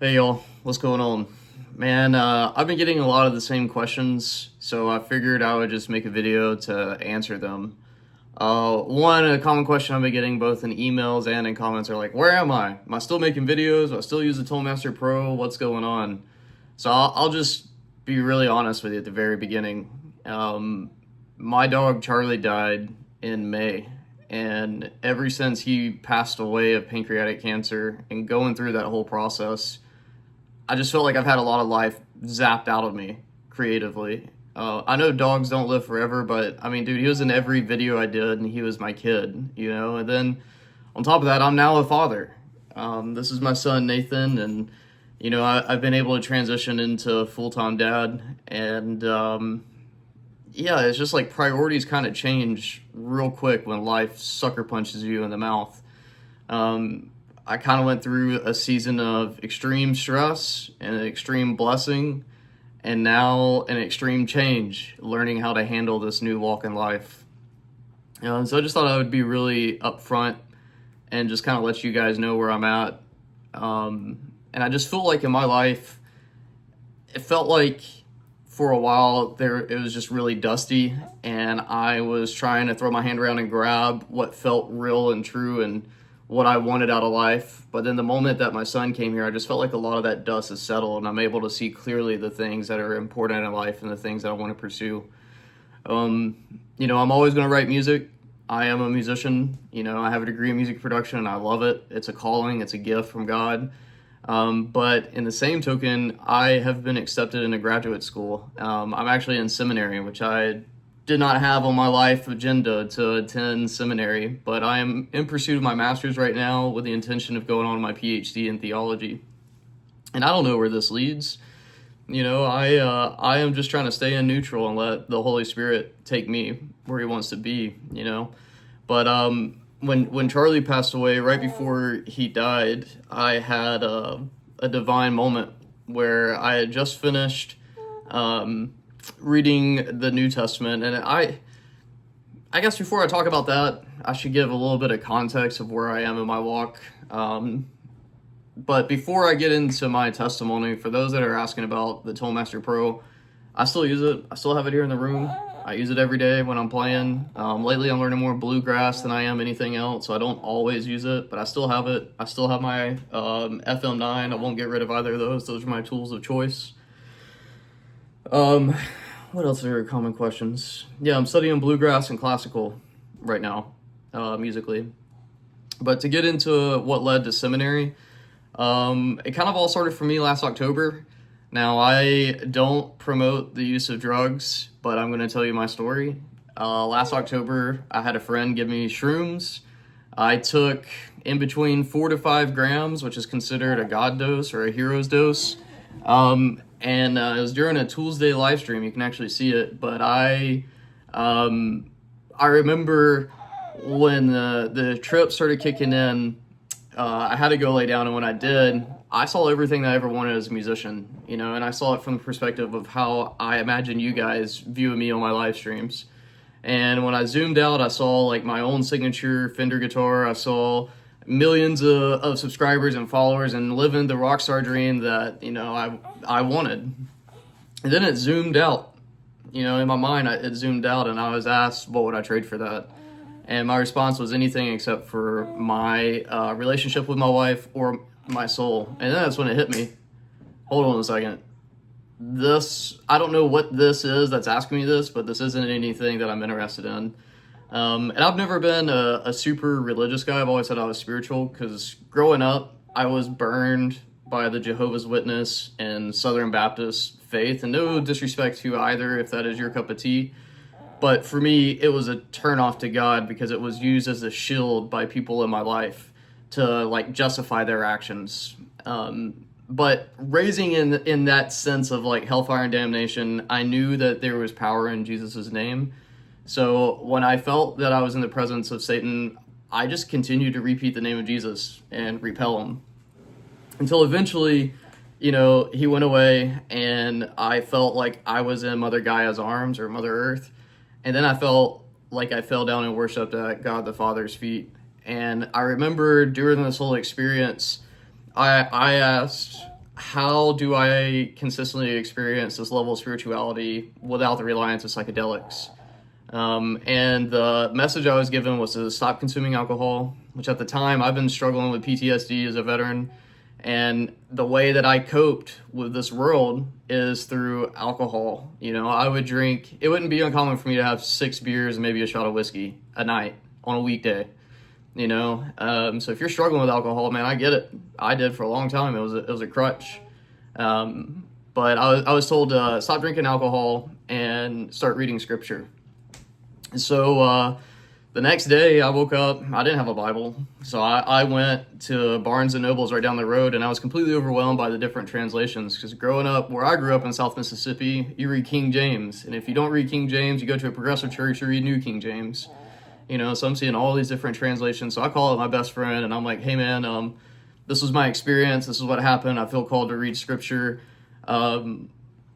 Hey y'all, what's going on? Man, I've been getting a lot of the same questions, so I figured I would just make a video to answer them. A common question I've been getting both in emails and in comments are like, where am I? Am I still making videos? Do I still use the Tone Master Pro? What's going on? So I'll just be really honest with you at the very beginning. My dog Charlie died in May, and ever since he passed away of pancreatic cancer and going through that whole process, I just felt like I've had a lot of life zapped out of me creatively. I know dogs don't live forever, but I mean, dude, he was in every video I did, and he was my kid, you know. And then on top of that, I'm now a father. This is my son Nathan, and you know, I've been able to transition into full-time dad, and yeah, it's just like priorities kind of change real quick when life sucker punches you in the mouth. I kind of went through a season of extreme stress and an extreme blessing, and now an extreme change, learning how to handle this new walk in life. So I just thought I would be really upfront and just kind of let you guys know where I'm at. And I just feel like in my life, it felt like for a while there it was just really dusty, and I was trying to throw my hand around and grab what felt real and true and what I wanted out of life. But then the moment that my son came here, I just felt like a lot of that dust has settled, and I'm able to see clearly the things that are important in life and the things that I want to pursue. You know, I'm always going to write music. I am a musician. You know, I have a degree in music production, and I love it. It's a calling. It's a gift from God. But in the same token, I have been accepted into graduate school. I'm actually in seminary, which I did not have on my life agenda to attend seminary, but I am in pursuit of my master's right now with the intention of going on my PhD in theology. And I don't know where this leads. You know, I am just trying to stay in neutral and let the Holy Spirit take me where he wants to be, you know. But when Charlie passed away, right before he died, I had a divine moment where I had just finished reading the New Testament, and I guess before I talk about that, I should give a little bit of context of where I am in my walk. But before I get into my testimony, for those that are asking about the Tone Master Pro, I still use it. I still have it here in the room. I use it every day when I'm playing. Lately, I'm learning more bluegrass than I am anything else, so I don't always use it, but I still have it. I still have my FM9. I won't get rid of either of those. Those are my tools of choice. What else are common questions? Yeah, I'm studying bluegrass and classical right now, musically. But to get into what led to seminary, it kind of all started for me last October. Now, I don't promote the use of drugs, but I'm going to tell you my story. Last October, I had a friend give me shrooms. I took in between 4 to 5 grams, which is considered a God dose or a hero's dose. And it was during a Tuesday live stream. You can actually see it. But I remember when the trip started kicking in, I had to go lay down, and when I did, I saw everything that I ever wanted as a musician, you know, and I saw it from the perspective of how I imagine you guys view me on my live streams. And when I zoomed out, I saw like my own signature Fender guitar. I saw millions of subscribers and followers, and living the rock star dream that, you know, I wanted. And then it zoomed out, you know, in my mind, it zoomed out, and I was asked, what would I trade for that? And my response was anything except for my relationship with my wife or my soul. And then that's when it hit me. Hold on a second. I don't know what this is that's asking me this, but this isn't anything that I'm interested in. And I've never been a super religious guy. I've always said I was spiritual, because growing up, I was burned by the Jehovah's Witness and Southern Baptist faith. And no disrespect to either, if that is your cup of tea. But for me, it was a turnoff to God, because it was used as a shield by people in my life to like justify their actions. But raising in that sense of like hellfire and damnation, I knew that there was power in Jesus' name. So when I felt that I was in the presence of Satan, I just continued to repeat the name of Jesus and repel him. Until eventually, you know, he went away, and I felt like I was in Mother Gaia's arms, or Mother Earth. And then I felt like I fell down and worshiped at God the Father's feet. And I remember during this whole experience, I asked how do I consistently experience this level of spirituality without the reliance of psychedelics? And the message I was given was to stop consuming alcohol, which at the time I've been struggling with PTSD as a veteran. And the way that I coped with this world is through alcohol. You know, I would drink, it wouldn't be uncommon for me to have 6 beers and maybe a shot of whiskey a night on a weekday. You know, so if you're struggling with alcohol, man, I get it. I did for a long time. It was a crutch. But I was told to stop drinking alcohol and start reading scripture. So the next day I woke up, I didn't have a Bible. So I went to Barnes & Noble's right down the road, and I was completely overwhelmed by the different translations. Because growing up, where I grew up in South Mississippi, you read King James. And if you don't read King James, you go to a progressive church, you read New King James. You know, so I'm seeing all these different translations. So I call up my best friend and I'm like, hey man, this was my experience. This is what happened. I feel called to read scripture. I'm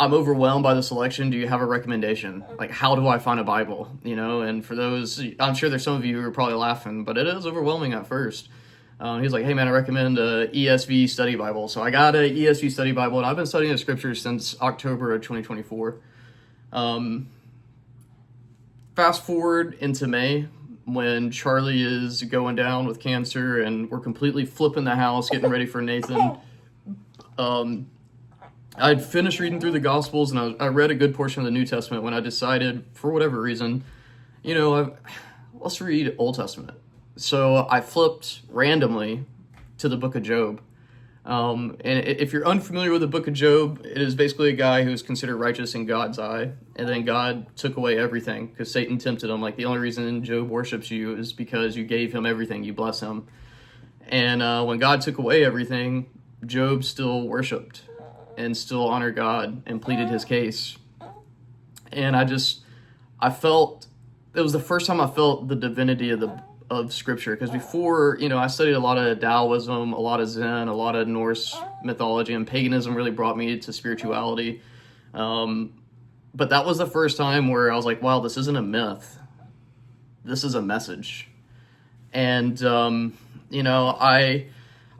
overwhelmed by the selection. Do you have a recommendation? Like, how do I find a Bible? You know, and for those, I'm sure there's some of you who are probably laughing, but it is overwhelming at first. He's like, hey man, I recommend a ESV study Bible. So I got an ESV study Bible, and I've been studying the scriptures since October of 2024. Fast forward into May, when Charlie is going down with cancer and we're completely flipping the house, getting ready for Nathan. I'd finished reading through the Gospels, and I read a good portion of the New Testament when I decided, for whatever reason, you know, let's read Old Testament. So I flipped randomly to the book of Job. And if you're unfamiliar with the book of Job, it is basically a guy who is considered righteous in God's eye, and then God took away everything because Satan tempted him. Like, the only reason Job worships you is because you gave him everything, you bless him. And when God took away everything, Job still worshipped and still honored God and pleaded his case. And I felt, it was the first time I felt the divinity of scripture, because before, you know, I studied a lot of Taoism, a lot of Zen, a lot of Norse mythology, and paganism really brought me to spirituality. But that was the first time where I was like, wow, this isn't a myth. This is a message. And, you know,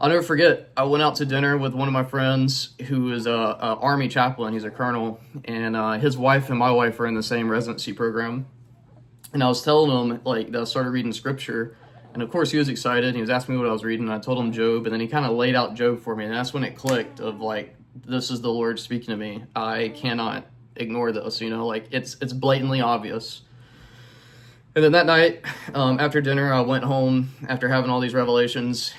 I'll never forget, I went out to dinner with one of my friends who is a Army chaplain. He's a colonel, and his wife and my wife are in the same residency program. And I was telling him, like, that I started reading scripture, and of course he was excited. He was asking me what I was reading, and I told him Job, and then he kind of laid out Job for me, and that's when it clicked of, like, this is the Lord speaking to me. I cannot ignore this, you know, like, it's blatantly obvious. And then that night, after dinner, I went home after having all these revelations.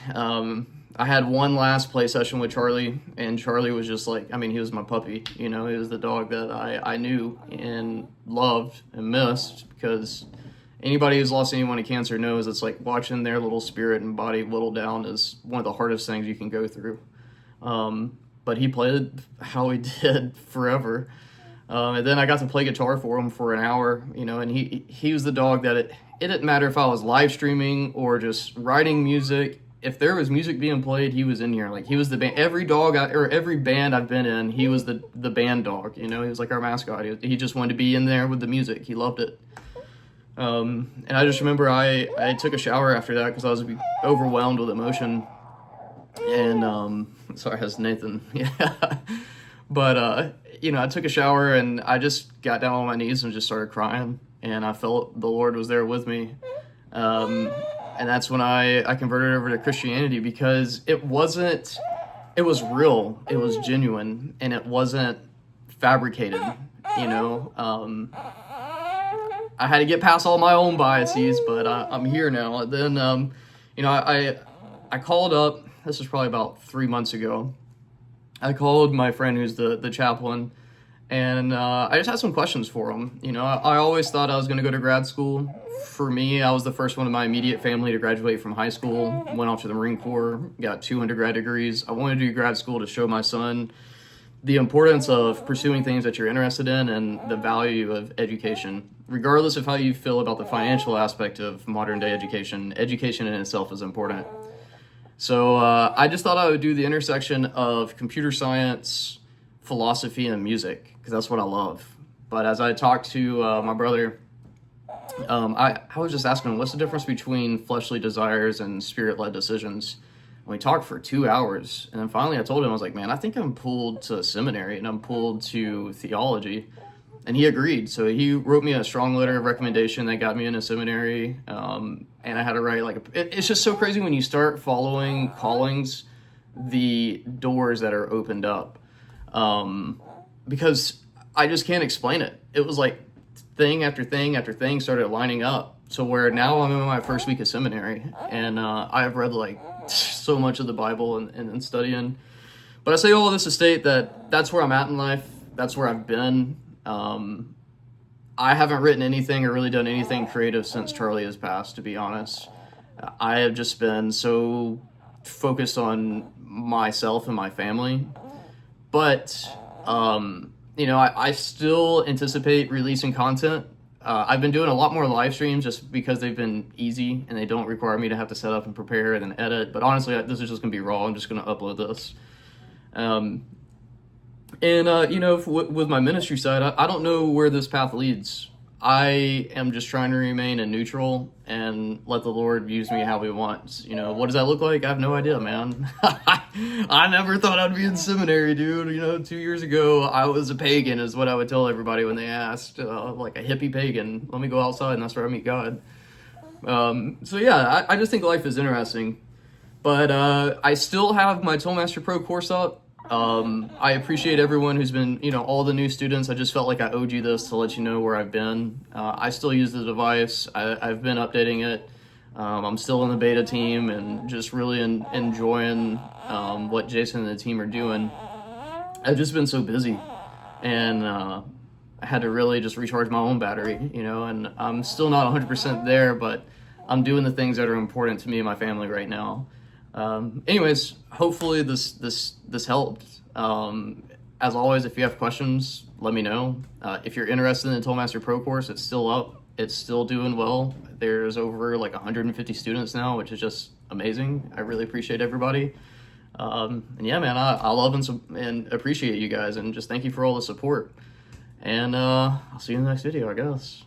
I had one last play session with Charlie, and Charlie was just like, I mean, he was my puppy, you know, he was the dog that I knew and loved and missed, because anybody who's lost anyone to cancer knows it's like watching their little spirit and body whittle down is one of the hardest things you can go through. But he played how he did forever. And then I got to play guitar for him for an hour, you know, and he was the dog that it didn't matter if I was live streaming or just writing music. If there was music being played, he was in here. Like, he was the band. Every band I've been in, he was the band dog. You know, he was like our mascot. He just wanted to be in there with the music. He loved it. And I just remember I took a shower after that because I was overwhelmed with emotion. And sorry, that's Nathan. Yeah, but you know, I took a shower and I just got down on my knees and just started crying. And I felt the Lord was there with me. And that's when I converted over to Christianity, because it was real, it was genuine, and it wasn't fabricated, you know. I had to get past all my own biases, but I'm here now. And then, you know, I called up, this was probably about 3 months ago. I called my friend who's the chaplain, and I just had some questions for him. You know, I always thought I was going to go to grad school. For me, I was the first one in my immediate family to graduate from high school, went off to the Marine Corps, got 2 undergrad degrees. I wanted to do grad school to show my son the importance of pursuing things that you're interested in and the value of education. Regardless of how you feel about the financial aspect of modern day education, education in itself is important. So I just thought I would do the intersection of computer science, philosophy, and music, because that's what I love. But as I talked to my brother, I was just asking him, what's the difference between fleshly desires and spirit-led decisions? We talked for 2 hours, and then finally I told him, I was like, man, I think I'm pulled to seminary and I'm pulled to theology. And he agreed. So he wrote me a strong letter of recommendation that got me into seminary. And I had to write it's just so crazy when you start following callings, the doors that are opened up. Because I just can't explain it. It was like thing after thing after thing started lining up. So where now I'm in my first week of seminary, and I've read like so much of the Bible and studying. But I say all this to state that that's where I'm at in life. That's where I've been. I haven't written anything or really done anything creative since Charlie has passed, to be honest. I have just been so focused on myself and my family. But, I still anticipate releasing content. I've been doing a lot more live streams just because they've been easy and they don't require me to have to set up and prepare and then edit. But honestly, this is just going to be raw. I'm just going to upload this. With my ministry side, I don't know where this path leads. I am just trying to remain in neutral and let the Lord use me how he wants. What does that look like? I have no idea, man. I never thought I'd be in seminary, dude. 2 years ago, I was a pagan is what I would tell everybody when they asked, like a hippie pagan. Let me go outside and that's where I meet God. I just think life is interesting. But I still have my Tone Master Pro course up. I appreciate everyone who's been, all the new students. I just felt like I owed you this to let you know where I've been. I still use the device. I've been updating it. I'm still in the beta team and just really enjoying what Jason and the team are doing. I've just been so busy, and I had to really just recharge my own battery, and I'm still not 100% there, but I'm doing the things that are important to me and my family right now. Anyways, hopefully this helped. As always, if you have questions, let me know. If you're interested in the Tone Master Pro course, it's still up. It's still doing well. There's over like 150 students now, which is just amazing. I really appreciate everybody. And yeah, man, I love and appreciate you guys, and just thank you for all the support. And I'll see you in the next video, I guess.